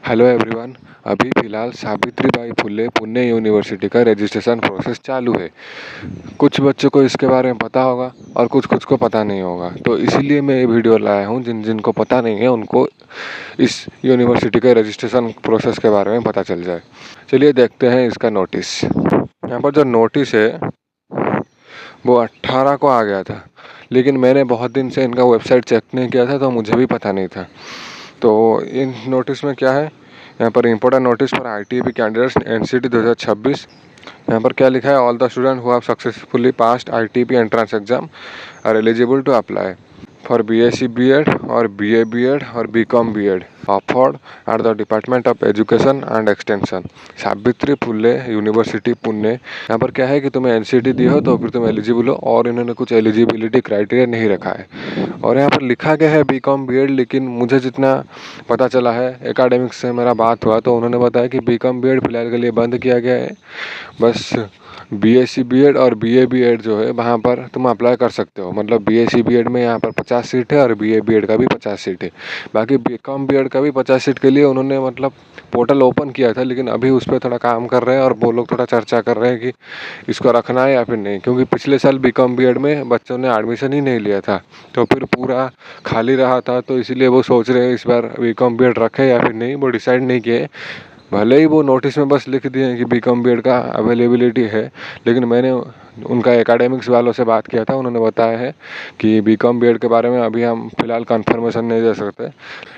Hello everyone. अभी फ़िलहाल Savitribai Phule Pune university का रजिस्ट्रेशन प्रोसेस चालू है। कुछ बच्चों को इसके बारे में पता होगा और कुछ को पता नहीं होगा, तो इसीलिए मैं ये वीडियो लाया हूँ। जिनको पता नहीं है उनको इस यूनिवर्सिटी के रजिस्ट्रेशन प्रोसेस के बारे में पता चल जाए। चलिए देखते हैं इसका नोटिस। यहाँ पर जो नोटिस है वो 18 को आ गया था, लेकिन मैंने बहुत दिन से इनका वेबसाइट चेक नहीं किया था, तो मुझे भी पता नहीं था। तो इन नोटिस में क्या है, यहाँ पर important notice for ITAP candidates NCT 2026। यहाँ पर क्या लिखा है, all the student who have successfully passed ITAP entrance exam are eligible to apply for BSc B.Ed और BA B.Ed और BCom B.Ed offered at the department of education and extension, Savitri Phule university Pune. यहाँ पर क्या है कि तुम्हें NCT दी हो तो फिर तुम एलिजिबल हो, और इन्होंने कुछ एलिजिबिलिटी क्राइटेरिया नहीं रखा है। और यहाँ पर लिखा गया है BCom B.Ed, लेकिन मुझे जितना पता चला है, एकेडमिक्स से मेरा बात हुआ तो उन्होंने बताया कि BCom B.Ed फिलहाल के लिए बंद किया गया है। बस BSc B.Ed और BA B.Ed जो है वहाँ पर तुम अप्लाई कर सकते हो। मतलब BSc B.Ed में यहाँ पर 50 सीट है और BA B.Ed का भी 50 सीट है। बाकी BCom B.Ed का भी 50 सीट के लिए उन्होंने मतलब पोर्टल ओपन किया था, लेकिन अभी उस पर थोड़ा काम कर रहे हैं और वो लोग थोड़ा चर्चा कर रहे हैं कि इसको रखना है या फिर नहीं, क्योंकि पिछले साल BCom B.Ed में बच्चों ने एडमिशन ही नहीं लिया था, तो फिर पूरा खाली रहा था। तो इसीलिए वो सोच रहे हैं इस बार BCom B.Ed रखे या फिर नहीं, वो डिसाइड नहीं किए। भले ही वो नोटिस में बस लिख दिए हैं कि BCom B.Ed का अवेलेबिलिटी है, लेकिन मैंने उनका एकेडमिक्स वालों से बात किया था। उन्होंने बताया है कि BCom B.Ed के बारे में अभी हम फिलहाल कंफर्मेशन नहीं दे सकते,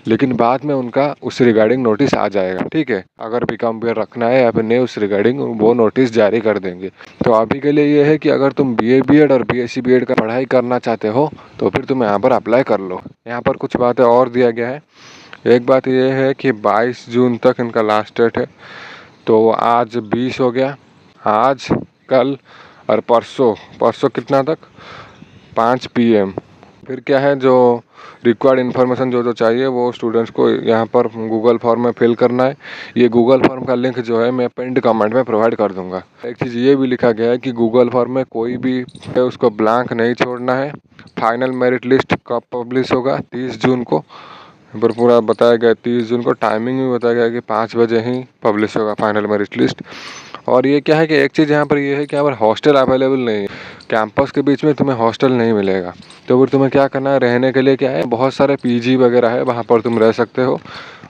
लेकिन बाद में उनका उस रिगार्डिंग नोटिस आ जाएगा। ठीक है, अगर BCom B.Ed रखना है या फिर नहीं, उस रिगार्डिंग वो नोटिस जारी कर देंगे। तो अभी के लिए ये है कि अगर तुम BA B.Ed और BSc B.Ed का पढ़ाई करना चाहते हो तो फिर तुम यहाँ पर अप्लाई कर लो। यहाँ पर कुछ बातें और दिया गया है। एक बात यह है कि 22 जून तक इनका लास्ट डेट है, तो आज 20 हो गया। आज, कल और परसों कितना तक, 5 PM। फिर क्या है, जो रिक्वायर्ड इन्फॉर्मेशन जो चाहिए वो स्टूडेंट्स को यहाँ पर गूगल फॉर्म में फिल करना है। ये गूगल फॉर्म का लिंक जो है मैं पिंड कमेंट में प्रोवाइड कर दूंगा। एक चीज़ ये भी लिखा गया है कि गूगल फॉर्म में कोई भी है उसको ब्लैंक नहीं छोड़ना है। फाइनल मेरिट लिस्ट कब पब्लिश होगा, 30 जून को। पर पूरा बताया गया 30 जून को। टाइमिंग भी बताया गया कि 5 बजे ही पब्लिश होगा फाइनल मेरिट लिस्ट। और ये क्या है कि एक चीज़ यहाँ पर ये है कि यहाँ पर हॉस्टल अवेलेबल नहीं है। कैंपस के बीच में तुम्हें हॉस्टल नहीं मिलेगा, तो फिर तुम्हें क्या करना है, रहने के लिए क्या है, बहुत सारे PG वगैरह है, वहाँ पर तुम रह सकते हो।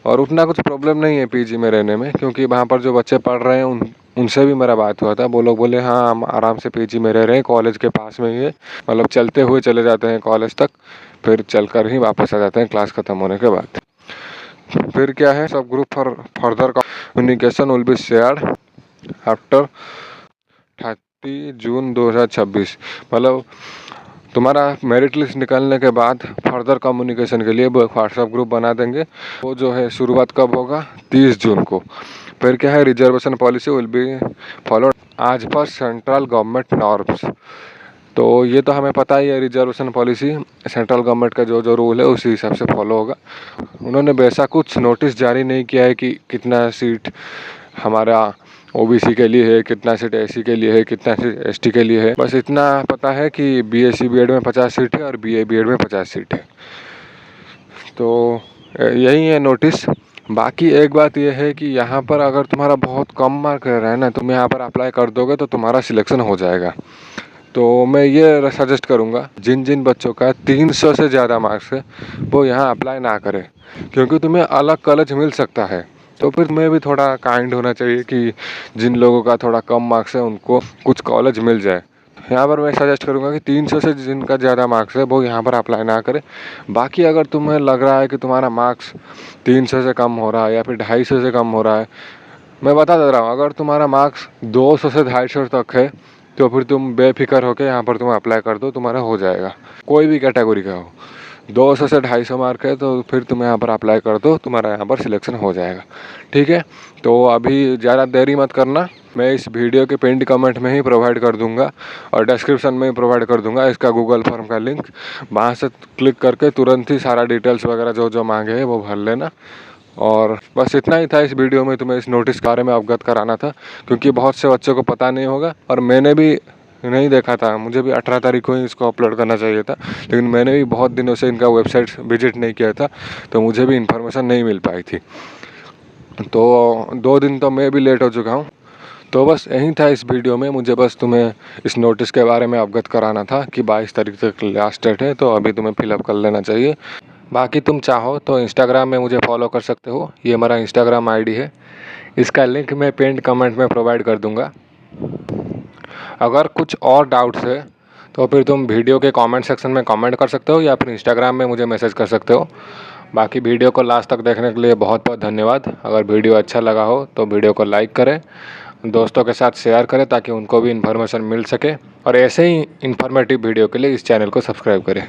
और उतना कुछ प्रॉब्लम नहीं है PG में रहने में, क्योंकि वहाँ पर जो बच्चे पढ़ रहे हैं उनसे भी मेरा बात हुआ था। वो लोग बोले हाँ हम आराम से PG में रह रहे हैं, कॉलेज के पास में ही है। मतलब चलते हुए चले जाते हैं कॉलेज तक, फिर चलकर ही वापस आ जाते हैं क्लास ख़त्म होने के बाद। फिर क्या है, सब group for further communication will be shared after 30 जून 2026। मतलब तुम्हारा मेरिट लिस्ट निकलने के बाद फर्दर कम्युनिकेशन के लिए वो एक व्हाट्सएप ग्रुप बना देंगे। वो जो है शुरुआत कब होगा, 30 जून को। फिर क्या है, reservation policy will be followed आज पर सेंट्रल गवर्नमेंट नॉर्म्स। तो ये तो हमें पता ही है, रिजर्वेशन पॉलिसी सेंट्रल गवर्नमेंट का जो रूल है उसी हिसाब से फॉलो होगा। उन्होंने वैसा कुछ नोटिस जारी नहीं किया है कि कितना सीट हमारा OBC के लिए है, कितना सीट SC के लिए है, कितना सीट ST के लिए है। बस इतना पता है कि BSc B.Ed में 50 सीट है और BA B.Ed में 50 सीट है। तो यही है नोटिस। बाकी एक बात यह है कि यहाँ पर अगर तुम्हारा बहुत कम मार्क रह रहा है ना, तुम यहाँ पर अप्लाई कर दोगे तो तुम्हारा सिलेक्शन हो जाएगा। तो मैं ये सजेस्ट करूँगा, जिन जिन बच्चों का 300 से ज़्यादा मार्क्स है वो यहाँ अप्लाई ना करें, क्योंकि तुम्हें अलग कॉलेज मिल सकता है। तो फिर तुम्हें भी थोड़ा काइंड होना चाहिए कि जिन लोगों का थोड़ा कम मार्क्स है उनको कुछ कॉलेज मिल जाए। यहाँ पर मैं सजेस्ट करूँगा कि 300 से जिनका ज़्यादा मार्क्स है वो यहाँ पर अप्लाई ना करें। बाकी अगर तुम्हें लग रहा है कि तुम्हारा मार्क्स 300 से कम हो रहा है या फिर 250 से कम हो रहा है, मैं बता दे रहा हूँ, अगर तुम्हारा मार्क्स 200 से 250 तक है तो फिर तुम बेफिक्र होकर यहाँ पर तुम अप्लाई कर दो, तुम्हारा हो जाएगा। कोई भी कैटेगरी का हो, 200 से 250 मार्क है तो फिर तुम यहाँ पर अप्लाई कर दो, तुम्हारा यहाँ पर सिलेक्शन हो जाएगा। ठीक है, तो अभी ज़्यादा देरी मत करना। मैं इस वीडियो के पिंड कमेंट में ही प्रोवाइड कर दूंगा और डिस्क्रिप्शन में ही प्रोवाइड कर दूंगा इसका गूगल फॉर्म का लिंक। वहाँ से क्लिक करके तुरंत ही सारा डिटेल्स वगैरह जो जो मांगे हैं वो भर लेना। और बस इतना ही था इस वीडियो में, तुम्हें इस नोटिस के बारे में अवगत कराना था, क्योंकि बहुत से बच्चों को पता नहीं होगा और मैंने भी नहीं देखा था। मुझे भी 18 तारीख को ही इसको अपलोड करना चाहिए था, लेकिन मैंने भी बहुत दिनों से इनका वेबसाइट विजिट नहीं किया था, तो मुझे भी इन्फॉर्मेशन नहीं मिल पाई थी। तो 2 दिन तो मैं भी लेट हो चुका हूँ। तो बस यही था इस वीडियो में, मुझे बस तुम्हें इस नोटिस के बारे में अवगत कराना था कि 22 तारीख तक लास्ट डेट है, तो अभी तुम्हें फिलअप कर लेना चाहिए। बाकी तुम चाहो तो इंस्टाग्राम में मुझे फॉलो कर सकते हो, ये हमारा इंस्टाग्राम आईडी है। इसका लिंक मैं पिन कमेंट में प्रोवाइड कर दूंगा। अगर कुछ और डाउट्स है तो फिर तुम वीडियो के कमेंट सेक्शन में कमेंट कर सकते हो या फिर इंस्टाग्राम में मुझे मैसेज कर सकते हो। बाकी वीडियो को लास्ट तक देखने के लिए बहुत बहुत धन्यवाद। अगर वीडियो अच्छा लगा हो तो वीडियो को लाइक करें, दोस्तों के साथ शेयर करें ताकि उनको भी इन्फॉर्मेशन मिल सके, और ऐसे ही इन्फॉर्मेटिव वीडियो के लिए इस चैनल को सब्सक्राइब करें।